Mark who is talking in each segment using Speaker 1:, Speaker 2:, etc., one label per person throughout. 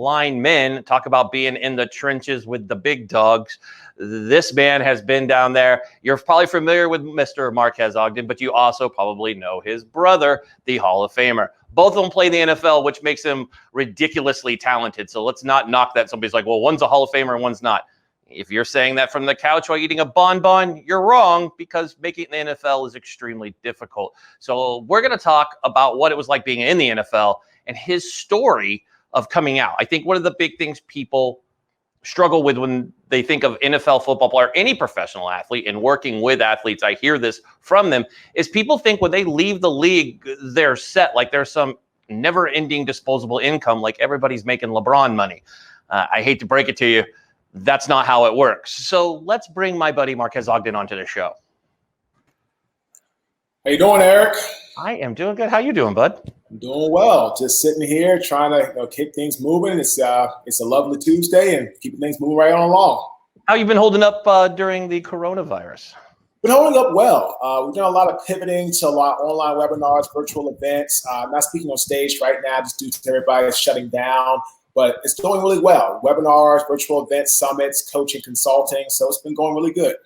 Speaker 1: linemen. Talk about being in the trenches with the big dogs. This man has been down there. You're probably familiar with Mr. Marques Ogden, but you also probably know his brother, the Hall of Famer. Both of them play the NFL, which makes them ridiculously talented. So let's not knock that. Somebody's like, well, one's a Hall of Famer and one's not. If you're saying that from the couch while eating a bonbon, you're wrong, because making the NFL is extremely difficult. So we're going to talk about what it was like being in the NFL and his story of coming out. I think one of the big things people struggle with when they think of NFL football player, any professional athlete, and working with athletes, I hear this from them, is people think when they leave the league, they're set, like there's some never-ending disposable income, like everybody's making LeBron money. I hate to break it to you. That's not how it works. So let's bring my buddy Marques Ogden onto the show.
Speaker 2: How you doing, Eric?
Speaker 1: I am doing good. How you doing, bud?
Speaker 2: I'm doing well. Just sitting here trying to keep things moving. It's a lovely Tuesday and keeping things moving right on along.
Speaker 1: How you been holding up during the coronavirus?
Speaker 2: Been holding up well. We've done a lot of pivoting to a lot of online webinars, virtual events. Not speaking on stage right now just due to everybody shutting down. But it's going really well. Webinars, virtual events, summits, coaching, consulting. So it's been going really good.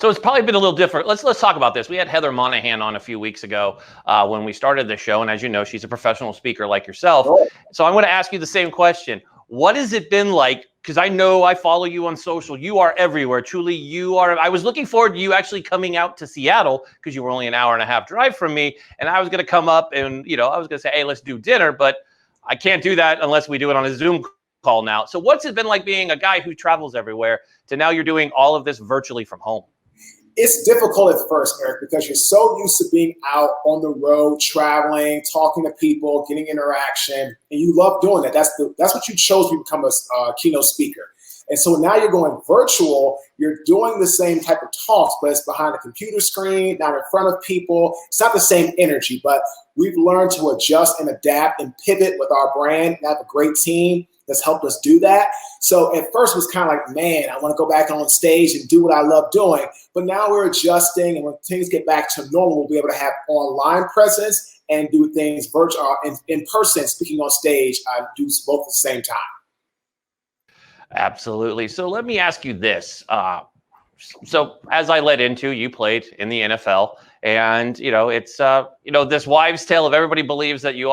Speaker 1: So it's probably been a little different. Let's talk about this. We had Heather Monahan on a few weeks ago when we started the show. And as you know, she's a professional speaker like yourself.
Speaker 2: Sure.
Speaker 1: So I'm going to ask you the same question. What has it been like? Because I know I follow you on social. You are everywhere. Truly, you are. I was looking forward to you actually coming out to Seattle because you were only an hour and a half drive from me. And I was going to come up and, I was going to say, hey, let's do dinner. But I can't do that unless we do it on a Zoom call now. So what's it been like being a guy who travels everywhere to now you're doing all of this virtually from home?
Speaker 2: It's difficult at first, Eric, because you're so used to being out on the road, traveling, talking to people, getting interaction, and you love doing that. That's what you chose to become a keynote speaker. And so now you're going virtual, you're doing the same type of talks, but it's behind a computer screen, not in front of people. It's not the same energy, but we've learned to adjust and adapt and pivot with our brand and have a great team that's helped us do that. So at first it was kind of like, man, I want to go back on stage and do what I love doing. But now we're adjusting, and when things get back to normal, we'll be able to have online presence and do things virtual and in person, speaking on stage, do both at the same time.
Speaker 1: Absolutely. So let me ask you this. So as I led into, you played in the NFL, and it's this wives' tale of everybody believes that you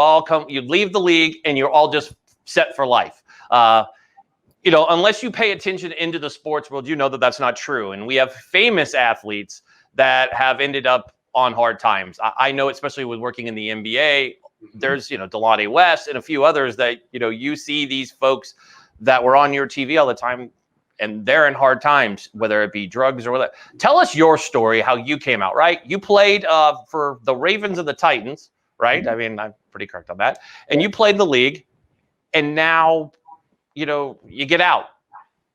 Speaker 1: leave the league and you're all just set for life. Unless you pay attention into the sports world, you know that that's not true. And we have famous athletes that have ended up on hard times. I know, especially with working in the NBA, there's Delonte West and a few others that you see these folks that were on your TV all the time, and they're in hard times, whether it be drugs or whatever. Tell us your story, how you came out, right? You played for the Ravens and the Titans, right? Mm-hmm. I mean, I'm pretty correct on that. And you played the league, and now, you get out.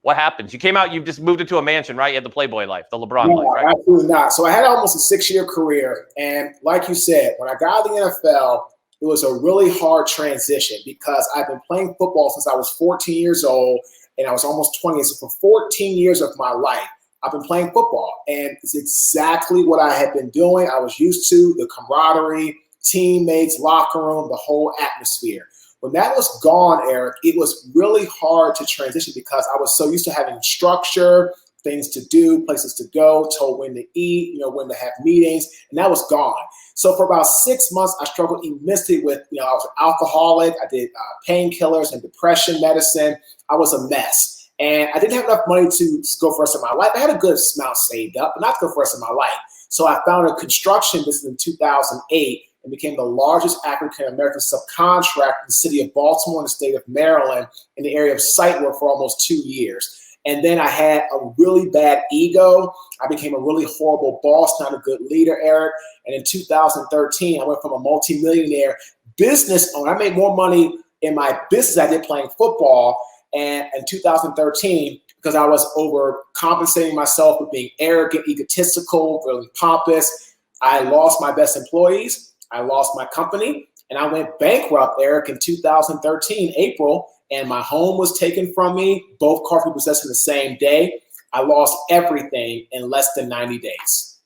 Speaker 1: What happens? You came out, you just moved into a mansion, right? You had the Playboy life, the LeBron life, right?
Speaker 2: Absolutely not. So I had almost a 6-year career. And like you said, when I got out of the NFL, it was a really hard transition because I've been playing football since I was 14 years old, and I was almost 20. So for 14 years of my life, I've been playing football, and it's exactly what I had been doing. I was used to the camaraderie, teammates, locker room, the whole atmosphere. When that was gone, Eric, it was really hard to transition because I was so used to having structure, things to do, places to go, told when to eat, when to have meetings, and that was gone. So for about 6 months, I struggled immensely with, I was an alcoholic. I did painkillers and depression medicine. I was a mess. And I didn't have enough money to go for the rest of my life. I had a good amount saved up, but not to go for the rest of my life. So I found a construction business in 2008 and became the largest African-American subcontractor in the city of Baltimore and the state of Maryland in the area of site work for almost 2 years. And then I had a really bad ego. I became a really horrible boss, not a good leader, Eric. And in 2013, I went from a multimillionaire business owner. I made more money in my business than I did playing football. And in 2013, because I was overcompensating myself with being arrogant, egotistical, really pompous, I lost my best employees. I lost my company, and I went bankrupt, Eric, in 2013, April, and my home was taken from me. Both cars were possessed in the same day. I lost everything in less than 90 days.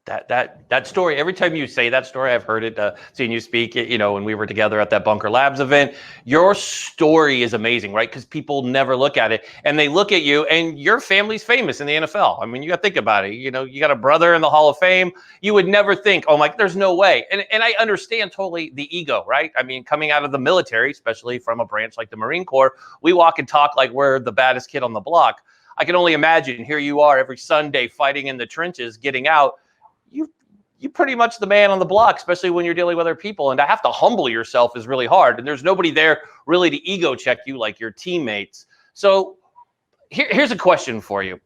Speaker 1: That story, every time you say that story, I've heard it, seen you speak it, when we were together at that Bunker Labs event. Your story is amazing, right? Because people never look at it, and they look at you, and your family's famous in the NFL. I mean, you got to think about it. You got a brother in the Hall of Fame. You would never think, oh my, there's no way. And I understand totally the ego, right? I mean, coming out of the military, especially from a branch like the Marine Corps, we walk and talk like we're the baddest kid on the block. I can only imagine, here you are every Sunday fighting in the trenches, getting out. You pretty much the man on the block, especially when you're dealing with other people. And to have to humble yourself is really hard. And there's nobody there really to ego check you like your teammates. So here's a question for you.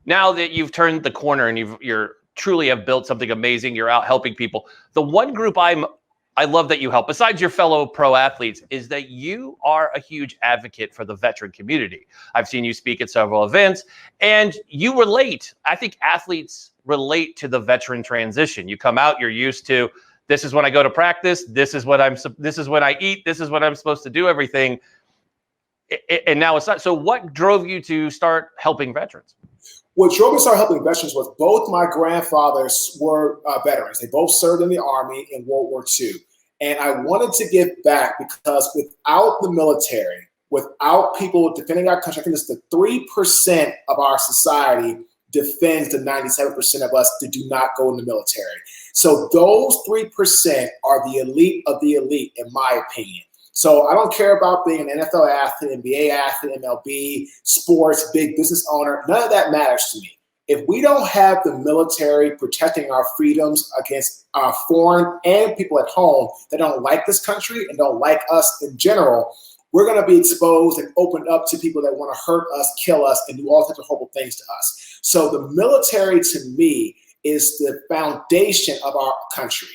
Speaker 1: Now that you've turned the corner and you're truly have built something amazing, you're out helping people. The one group I love that you help, besides your fellow pro athletes, is that you are a huge advocate for the veteran community. I've seen you speak at several events, and you relate. I think athletes relate to the veteran transition. You come out, you're used to, this is when I go to practice, this is when I eat, this is what I'm supposed to do, everything. And now it's not. So what drove you to start helping veterans?
Speaker 2: What drove me to start helping veterans was both my grandfathers were veterans. They both served in the Army in World War II. And I wanted to give back because without the military, without people defending our country, I think it's the 3% of our society defends the 97% of us that do not go in the military. So those 3% are the elite of the elite, in my opinion. So I don't care about being an NFL athlete, NBA athlete, MLB, sports, big business owner. None of that matters to me. If we don't have the military protecting our freedoms against foreign and people at home that don't like this country and don't like us in general, we're going to be exposed and opened up to people that want to hurt us, kill us, and do all types of horrible things to us. So the military, to me, is the foundation of our country.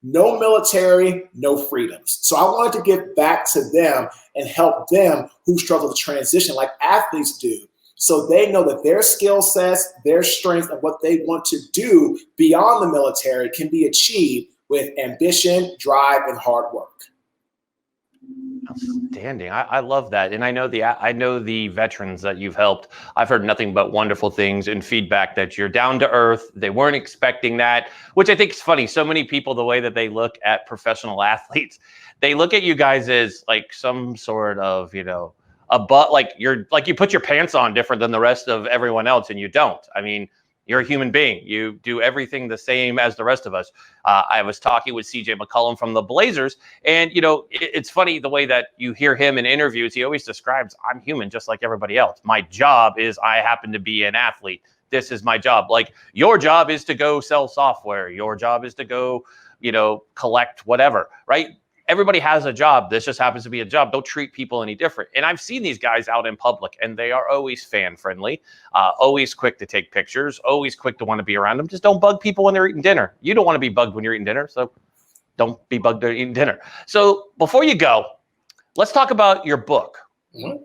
Speaker 2: No military, no freedoms. So I wanted to give back to them and help them who struggle to transition like athletes do, so they know that their skill sets, their strengths, and what they want to do beyond the military can be achieved with ambition, drive, and hard work.
Speaker 1: Outstanding. I love that. And I know the veterans that you've helped. I've heard nothing but wonderful things and feedback that you're down to earth. They weren't expecting that, which I think is funny. So many people, the way that they look at professional athletes, they look at you guys as like some sort of, like you put your pants on different than the rest of everyone else, and you don't. I mean, you're a human being. You do everything the same as the rest of us. I was talking with CJ McCollum from the Blazers, and it's funny the way that you hear him in interviews. He always describes, I'm human just like everybody else. My job is I happen to be an athlete. This is my job. Like, your job is to go sell software. Your job is to go, collect whatever, right? Everybody has a job. This just happens to be a job. Don't treat people any different. And I've seen these guys out in public, and they are always fan friendly, always quick to take pictures, always quick to want to be around them. Just don't bug people when they're eating dinner. You don't want to be bugged when you're eating dinner, so don't be bugged when you're eating dinner. So before you go, let's talk about your book. Mm-hmm.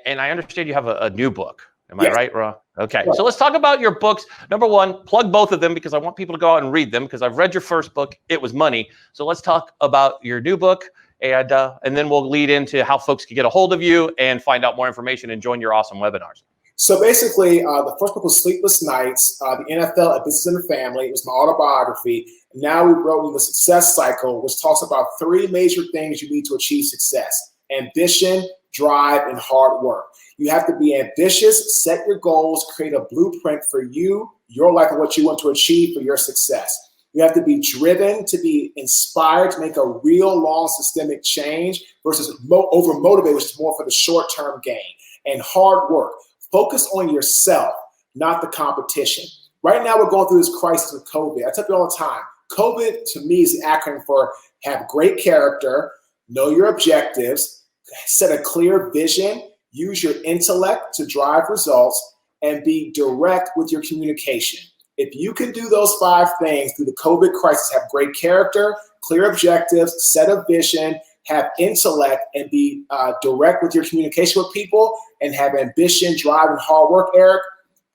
Speaker 1: And I understand you have a new book. Am I right, Ra? Okay, so let's talk about your books. Number one, plug both of them because I want people to go out and read them, because I've read your first book. It was money. So let's talk about your new book, and then we'll lead into how folks can get a hold of you and find out more information and join your awesome webinars.
Speaker 2: So basically, the first book was Sleepless Nights, the NFL, A Business and the Family. It was my autobiography. Now we wrote the Success Cycle, which talks about 3 major things you need to achieve success: ambition, drive, and hard work. You have to be ambitious, set your goals, create a blueprint for you, your life, and what you want to achieve for your success. You have to be driven, to be inspired to make a real long systemic change versus over motivated, which is more for the short-term gain. And hard work. Focus on yourself, not the competition. Right now, we're going through this crisis with COVID. I tell you all the time, COVID to me is the acronym for have great character, know your objectives, set a clear vision, use your intellect to drive results, and be direct with your communication. If you can do those 5 things through the COVID crisis, have great character, clear objectives, set a vision, have intellect, and be direct with your communication with people, and have ambition, drive, and hard work, Eric,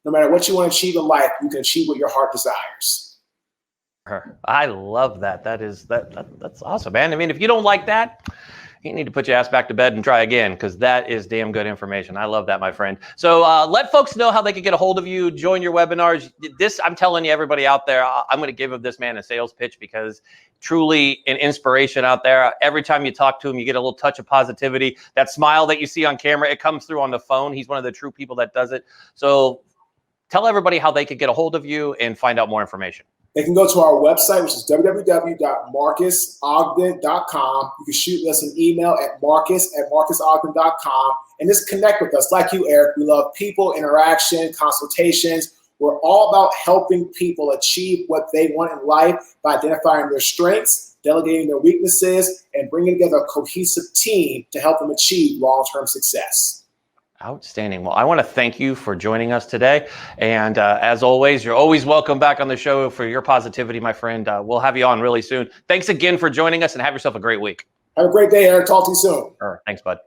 Speaker 2: no matter what you want to achieve in life, you can achieve what your heart desires.
Speaker 1: I love that. That's awesome, man. I mean, if you don't like that, You need to put your ass back to bed and try again, because that is damn good information. I love that, my friend. So let folks know how they can get a hold of you, join your webinars. I'm telling you, everybody out there, I'm going to give this man a sales pitch, because truly an inspiration out there. Every time you talk to him, you get a little touch of positivity. That smile that you see on camera, it comes through on the phone. He's one of the true people that does it. So tell everybody how they can get a hold of you and find out more information.
Speaker 2: They can go to our website, which is www.marquesogden.com. You can shoot us an email at marques@marquesogden.com, and just connect with us. Like you, Eric, we love people, interaction, consultations. We're all about helping people achieve what they want in life by identifying their strengths, delegating their weaknesses, and bringing together a cohesive team to help them achieve long-term success.
Speaker 1: Outstanding. Well, I want to thank you for joining us today. And as always, you're always welcome back on the show for your positivity, my friend. We'll have you on really soon. Thanks again for joining us, and have yourself a great week.
Speaker 2: Have a great day, Eric. Talk to you soon.
Speaker 1: Thanks, bud.